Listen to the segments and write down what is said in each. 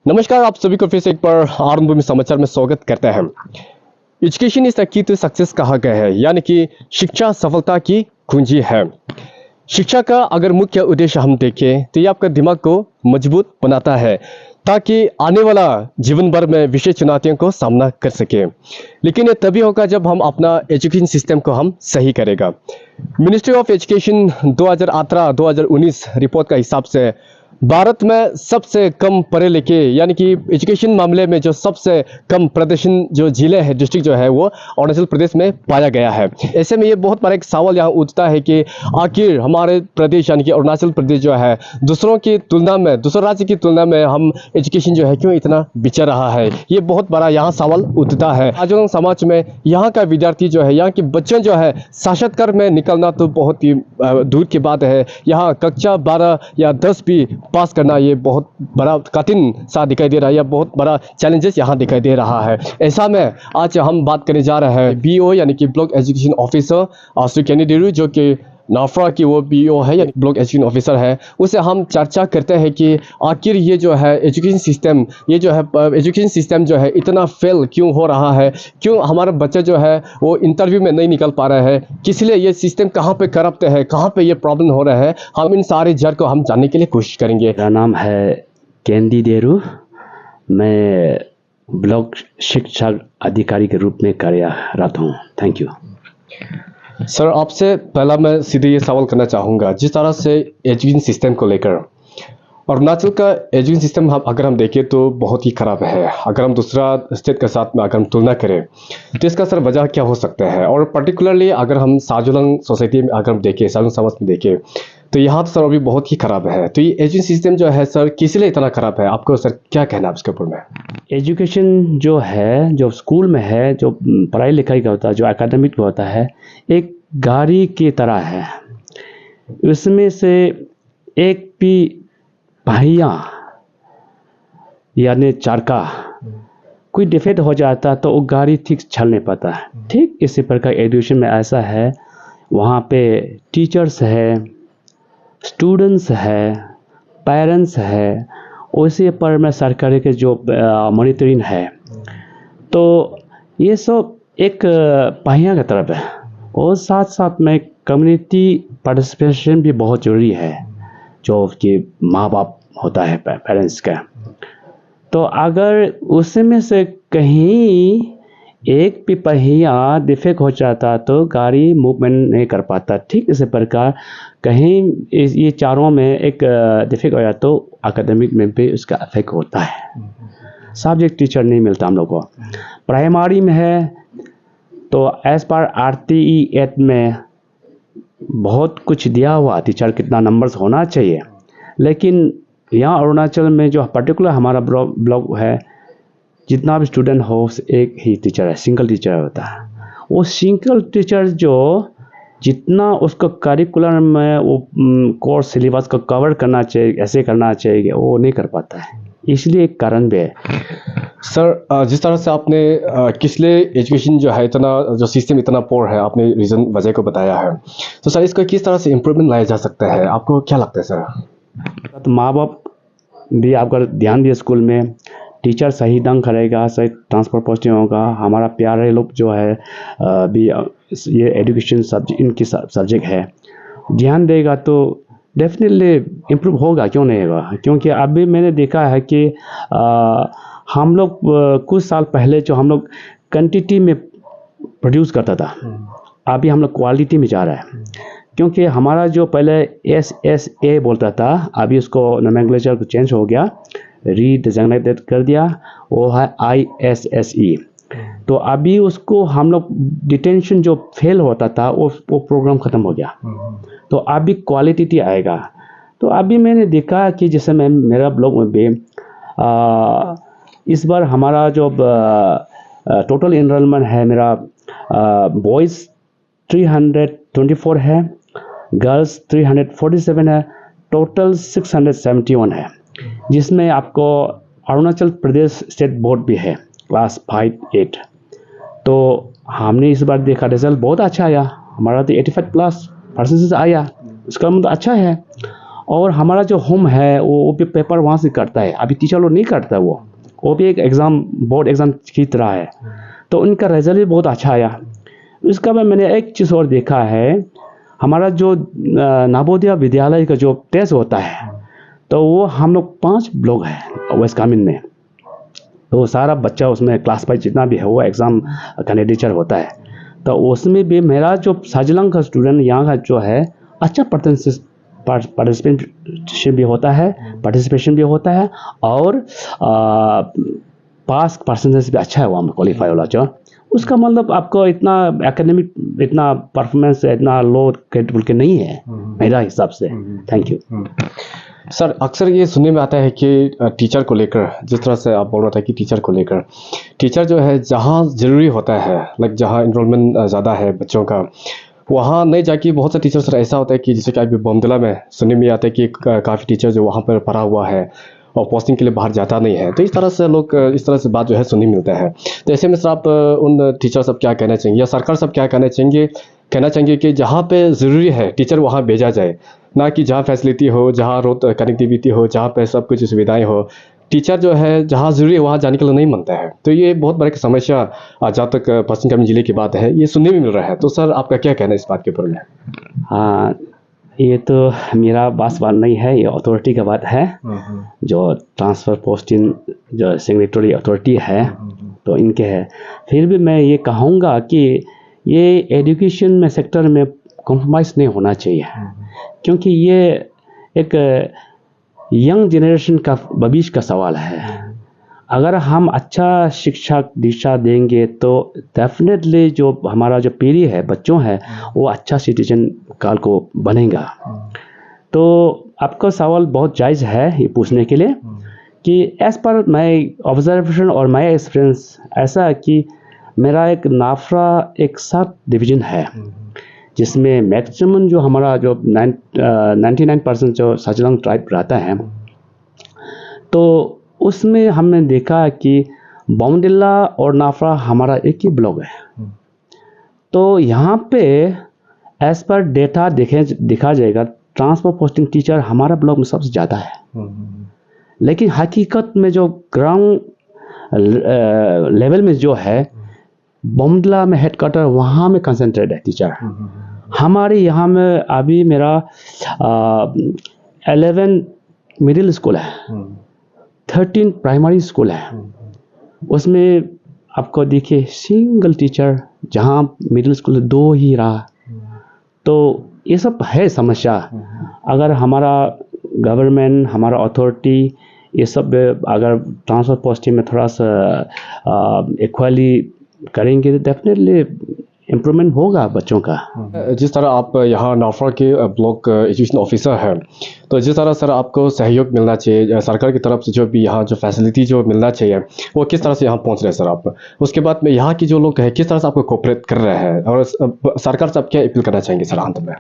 नमस्कार, आप सभी को फिर से एक बार आरंभ समाचार में स्वागत करते हैं। Education is the key to success कहा गया है, यानी कि शिक्षा सफलता की कुंजी है। शिक्षा का अगर मुख्य उद्देश्य हम देखें तो ये आपका दिमाग को मजबूत बनाता है ताकि आने वाला जीवन भर में विशेष चुनौतियों को सामना कर सके। लेकिन ये तभी होगा जब हम अपना एजुकेशन सिस्टम को हम सही करेगा। मिनिस्ट्री ऑफ एजुकेशन 2018-2019 रिपोर्ट का हिसाब से भारत में सबसे कम पढ़े लिखे यानी कि एजुकेशन मामले में जो सबसे कम प्रदर्शन जो जिले है, डिस्ट्रिक्ट जो है वो अरुणाचल प्रदेश में पाया गया है। ऐसे में ये बहुत बड़ा एक सवाल यहाँ उठता है कि आखिर हमारे प्रदेश यानी कि अरुणाचल प्रदेश जो है दूसरों की तुलना में, दूसरे राज्य की तुलना में हम एजुकेशन जो है क्यों इतना पिछड़ रहा है, ये बहुत बड़ा यहाँ सवाल उठता है। आदिवासी समाज में यहाँ का विद्यार्थी जो है, यहाँ के बच्चे जो है साक्षात्कार में निकलना तो बहुत ही दूर की बात है। यहाँ कक्षा 12 या 10 भी पास करना ये बहुत बड़ा कठिन सा दिखाई दे रहा है, या बहुत बड़ा चैलेंजेस यहाँ दिखाई दे रहा है। ऐसा में आज हम बात करने जा रहे हैं बीओ यानी कि ब्लॉक एजुकेशन ऑफिसर श्री केनी डेरू, जो कि नाफरा की वो बीओ है यानी ब्लॉक एजुकेशन ऑफिसर है। उससे हम चर्चा करते हैं कि आखिर ये जो है एजुकेशन सिस्टम, ये जो है एजुकेशन सिस्टम जो है इतना फेल क्यों हो रहा है, क्यों हमारे बच्चे जो है वो इंटरव्यू में नहीं निकल पा रहे हैं, किस लिए ये सिस्टम कहाँ पे करप्ट है, कहाँ पे ये प्रॉब्लम हो रहा है। हम इन सारे जड़ को हम जानने के लिए कोशिश करेंगे। मेरा नाम है केंदी डेरू। मैं ब्लॉक शिक्षा अधिकारी के रूप में कार्यरत हूँ। Thank you sir. आपसे पहला मैं सीधे ये सवाल करना चाहूँगा, जिस तरह से एजुकेशन सिस्टम को लेकर अरुणाचल का एजुकेशन सिस्टम अगर हम देखें तो बहुत ही ख़राब है। अगर हम दूसरा स्टेट के साथ में अगर हम तुलना करें तो इसका सर वजह क्या हो सकता है, और पर्टिकुलरली अगर हम साजुलंग सोसाइटी में अगर हम देखें, साजुलंग समाज में देखें तो यहाँ तो सर अभी बहुत ही ख़राब है। तो ये एजुकेशन सिस्टम जो है सर किस लिए इतना ख़राब है, आपको सर क्या कहना है इसके ऊपर में? एजुकेशन जो है, जो स्कूल में है, जो पढ़ाई लिखाई का होता है, जो एकेडमिक होता है, एक गाड़ी की तरह है। उसमें से एक भी पहिया यानी चरखा कोई डिफेक्ट हो जाता तो वो गाड़ी ठीक चल नहीं पाता है। ठीक इसी प्रकार एजुकेशन में ऐसा है। वहाँ पे टीचर्स है, स्टूडेंट्स है, पेरेंट्स है, उसी पर में सरकारी के जो मॉनिटरिंग है, तो ये सब एक पहिया की तरफ है। और साथ साथ में कम्युनिटी पार्टिसिपेशन भी बहुत ज़रूरी है, जो कि माँ बाप होता है, पेरेंट्स का। तो अगर उसमें से कहीं एक भी पहिया डिफेक्ट हो जाता तो गाड़ी मूवमेंट नहीं कर पाता। ठीक इसी प्रकार कहीं ये चारों में एक डिफेक्ट हो जाता तो एकेडमिक में भी उसका इफेक्ट होता है। सब्जेक्ट टीचर नहीं मिलता हम लोग को। प्राइमरी में है तो एज पर RTE एक्ट में बहुत कुछ दिया हुआ, टीचर कितना नंबर्स होना चाहिए, लेकिन यहाँ अरुणाचल में जो पर्टिकुलर हमारा ब्लॉक है, जितना भी स्टूडेंट हो एक ही टीचर है, सिंगल टीचर होता है। वो सिंगल टीचर जो जितना उसको करिकुलर में वो कोर्स सिलेबस को कवर करना चाहिए, ऐसे करना चाहिए, वो नहीं कर पाता है। इसलिए एक कारण भी है। सर, जिस तरह से आपने किस लिए एजुकेशन जो है इतना, जो सिस्टम इतना पोर है, आपने रीज़न वजह को बताया है, तो सर इसको किस तरह से इम्प्रूवमेंट लाया जा सकता है, आपको क्या लगता है सर? तो माँ बाप भी अगर ध्यान दिए स्कूल में, टीचर सही ढंग करेगा, सही ट्रांसफर पोस्टिंग होगा, हमारा प्यारे लोग जो है भी ये एजुकेशन सब्जेक्ट, इनकी सब्जेक्ट है, ध्यान देगा तो डेफिनेटली इम्प्रूव होगा, क्यों नहीं होगा। क्योंकि अभी मैंने देखा है कि हम लोग कुछ साल पहले जो हम लोग क्वांटिटी में प्रोड्यूस करता था, अभी हम लोग क्वालिटी में जा रहा है। क्योंकि हमारा जो पहले SSA बोलता था, अभी उसको नोमेनक्लेचर चेंज हो गया, रीडिजाइनेटेड कर दिया, वो है ISSE। तो अभी उसको हम लोग डिटेंशन जो फेल होता था वो प्रोग्राम ख़त्म हो गया, तो अभी क्वालिटी आएगा। तो अभी मैंने देखा कि जैसे मैं मेरा ब्लॉग में भी इस बार हमारा जो टोटल इनरोलमेंट है, मेरा बॉयज़ 324 है, गर्ल्स 347 है, टोटल 671 है, जिसमें आपको अरुणाचल प्रदेश स्टेट बोर्ड भी है, क्लास 5-8। तो हमने इस बार देखा रिजल्ट बहुत अच्छा आया, हमारा तो 85+ परसेंटेज आया, इसका मतलब अच्छा है। और हमारा जो होम है वो भी पेपर वहाँ से करता है, अभी टीचर लोग नहीं करता, वो भी एक एग्ज़ाम, बोर्ड एग्ज़ाम की तरह है। तो उनका रिजल्ट भी बहुत अच्छा आया। उसका बाद मैंने एक चीज़ और देखा है, हमारा जो नवोदय विद्यालय का जो टेस्ट होता है, तो वो हम लोग 5 ब्लॉक है वेस्ट कामेंग में, तो सारा बच्चा उसमें क्लास वाइज जितना भी है वो एग्ज़ाम कैंडिडेचर होता है। तो उसमें भी मेरा जो साजलंग का स्टूडेंट यहाँ का जो है अच्छा पार्टिसिपेशन भी होता है और पास परसेंटेज भी अच्छा है वहाँ में, क्वालिफाई वाला जो, उसका मतलब आपको इतना एकेडमिक इतना परफॉर्मेंस इतना लो बोल के नहीं है मेरा हिसाब से। Thank you sir. अक्सर ये सुनने में आता है कि टीचर को लेकर, जिस तरह से आप बोल रहा था कि टीचर को लेकर, टीचर जो है जहाँ ज़रूरी होता है, लाइक जहाँ इनरोलमेंट ज़्यादा है बच्चों का, वहाँ नहीं जाके बहुत से टीचर सर ऐसा होता है कि जैसे कि अभी बमदिला में सुनने में आता है कि काफ़ी टीचर जो वहाँ पर पढ़ा हुआ है और पोस्टिंग के लिए बाहर जाता नहीं है, तो इस तरह से लोग इस तरह से बात जो है सुनने मिलता है। तो ऐसे में सर आप उन टीचर सब क्या कहना चाहेंगे या सरकार सब क्या कहना चाहेंगे कि जहाँ पे ज़रूरी है टीचर वहाँ भेजा जाए, ना कि जहाँ फैसिलिटी हो, जहाँ रोड कनेक्टिविटी हो, जहाँ पे सब कुछ सुविधाएं हो, टीचर जो है जहाँ ज़रूरी है वहाँ जाने के लिए नहीं मानता है। तो ये बहुत बड़ी समस्या जहाँ तक पश्चिम कामेंग जिले की बात है ये सुनने में मिल रहा है। तो सर आपका क्या कहना है इस बात के ऊपर में? हाँ, ये तो मेरा बात नहीं है, ये अथॉरिटी का बात है, जो ट्रांसफ़र पोस्टिंग जो सिग्नेटरी अथॉरिटी है तो इनके है। फिर भी मैं ये कहूँगा कि ये एजुकेशन में सेक्टर में कॉम्प्रोमाइज़ नहीं होना चाहिए, क्योंकि ये एक यंग जनरेशन का भविष्य का सवाल है। अगर हम अच्छा शिक्षा दीक्षा देंगे तो डेफिनेटली जो हमारा जो पीढ़ी है बच्चों है वो अच्छा सिटीजन काल को बनेगा। तो आपका सवाल बहुत जायज़ है ये पूछने के लिए कि एज़ पर माई ऑब्जर्वेशन और माई एक्सपीरियंस ऐसा है कि मेरा एक नाफरा एक 7 डिवीज़न है, जिसमें मैक्सिमम जो हमारा जो 99% जो साजलंग ट्राइब रहता है, तो उसमें हमने देखा कि बमदिला और नाफरा हमारा एक ही ब्लॉक है। तो यहाँ पे एज पर डेटा देखा जाएगा ट्रांसफर पोस्टिंग टीचर हमारा ब्लॉक में सबसे ज़्यादा है, लेकिन हकीकत में जो ग्राउंड लेवल में जो है बमदिला में हेडक्वार्टर वहाँ में कंसंट्रेट है टीचर। हमारे यहाँ में अभी मेरा 11 मिडिल स्कूल है, 13 प्राइमरी स्कूल है, उसमें आपको देखिए सिंगल टीचर, जहाँ मिडिल स्कूल 2 ही रहा। तो ये सब है समस्या। अगर हमारा गवर्नमेंट हमारा अथॉरिटी ये सब अगर ट्रांसफर पोस्टिंग में थोड़ा सा इक्वली करेंगे तो डेफिनेटली इम्प्रूवमेंट होगा बच्चों का। जिस तरह आप यहाँ नाफरा के ब्लॉक एजुकेशन ऑफिसर हैं, तो जिस तरह सर आपको सहयोग मिलना चाहिए सरकार की तरफ से, जो भी यहाँ जो फैसिलिटी जो मिलना चाहिए वो किस तरह से यहाँ पहुँच रहे हैं सर आप? उसके बाद में यहाँ की जो लोग हैं किस तरह से आपको कोऑपरेट कर रहे हैं, और सरकार से आप क्या अपील करना चाहेंगे सर अंत में?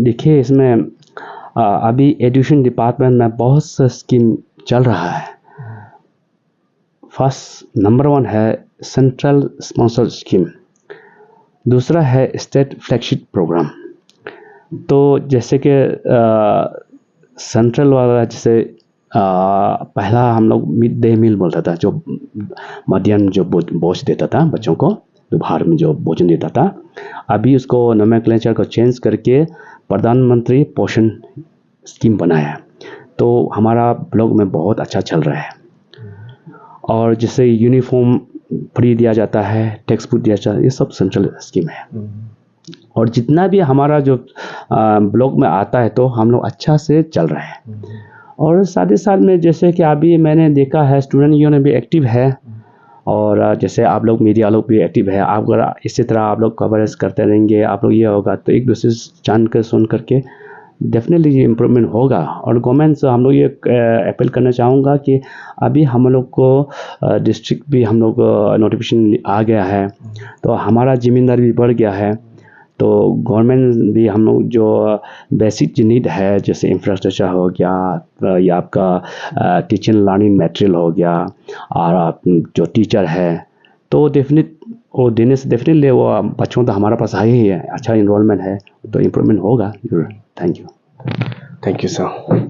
देखिए इसमें अभी एजुकेशन डिपार्टमेंट में बहुत सा स्कीम चल रहा है। फर्स्ट नंबर 1 है सेंट्रल स्पॉन्सर्ड स्कीम, दूसरा है स्टेट फ्लैगशिप प्रोग्राम। तो जैसे कि सेंट्रल वाला जैसे पहला हम लोग मिड डे मील बोलता था, जो मध्याह्न जो भोज देता था बच्चों को, दोपहर में जो भोजन देता था, अभी उसको नोमेनक्लेचर को चेंज करके प्रधानमंत्री पोषण स्कीम बनाया। तो हमारा ब्लॉक में बहुत अच्छा चल रहा है। और जैसे यूनिफॉर्म फ्री दिया जाता है, टेक्स्ट बुक दिया जाता है, ये सब सेंट्रल स्कीम है। और जितना भी हमारा जो ब्लॉक में आता है तो हम लोग अच्छा से चल रहे हैं। और साथ ही साथ में जैसे कि अभी मैंने देखा है स्टूडेंट यूनियन भी एक्टिव है, और जैसे आप लोग मीडिया लोग भी एक्टिव है। आप अगर इसी तरह आप लोग कवरेज करते रहेंगे, आप लोग ये होगा तो एक दूसरे से जान कर सुन करके डेफिनेटली ये इम्प्रूवमेंट होगा। और गवर्नमेंट से हम लोग ये अपील करना चाहूँगा कि अभी हम लोग को डिस्ट्रिक्ट भी हम लोग नोटिफिकेशन आ गया है, तो हमारा जिम्मेदारी भी बढ़ गया है। तो गवर्नमेंट भी हम लोग जो बेसिक जो नीड है, जैसे इंफ्रास्ट्रक्चर हो गया या आपका टीचिंग लर्निंग मटेरियल हो गया, और आप जो टीचर है तो वो देने से डेफिनेटली वो बच्चों तो हमारे पास आए ही है, अच्छा इन्रोलमेंट है तो इम्प्रूवमेंट होगा। Thank you. Thank you sir.